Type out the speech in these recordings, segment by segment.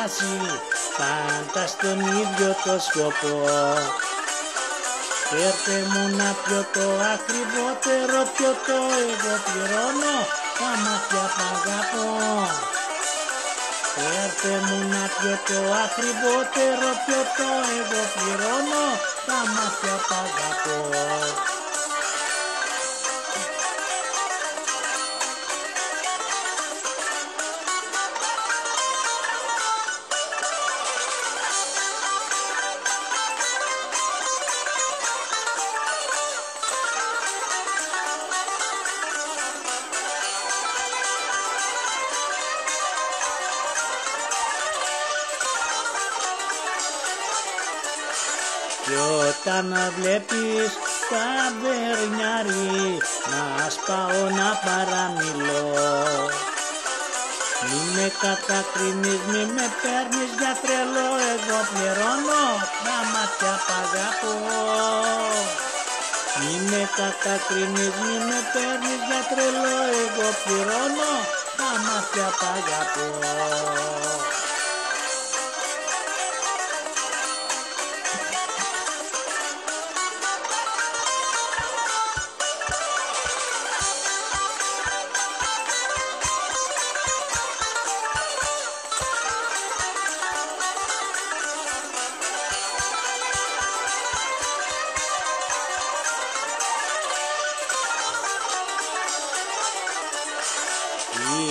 φτάσει πάντα στον ίδιο το σκοπό. Φέρτε μου να πιω το ακριβότερο πιωτό, εγώ πληρώνω τα μάτια που αγαπώ. Φέρτε μου να πιω το ακριβότερο πιωτό, εγώ πληρώνω τα μάτια που αγαπώ. Κι όταν βλέπεις τα μπερνιάρι να σπάω να παραμιλώ, μη με κατακρίνεις, μη με παίρνεις για τρελό, εγώ πληρώνω τα μάτια που αγαπώ. Μη με κατακρίνεις, μη με παίρνεις για τρελό, εγώ πληρώνω τα μάτια που αγαπώ.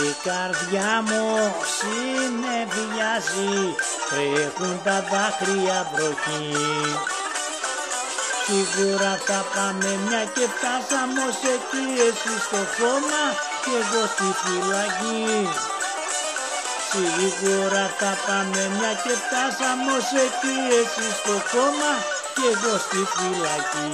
Η καρδιά μου συνεφιάζει, τρέχουν τα δάκρυα βροχή. Σίγουρα θα πάμε μια και φτάσαμε ως εκεί, εσύ στο κόμμα και εγώ στη φυλακή. Σίγουρα θα πάμε μια και φτάσαμε ως εκεί, εσύ στο κόμμα και εγώ στη φυλακή.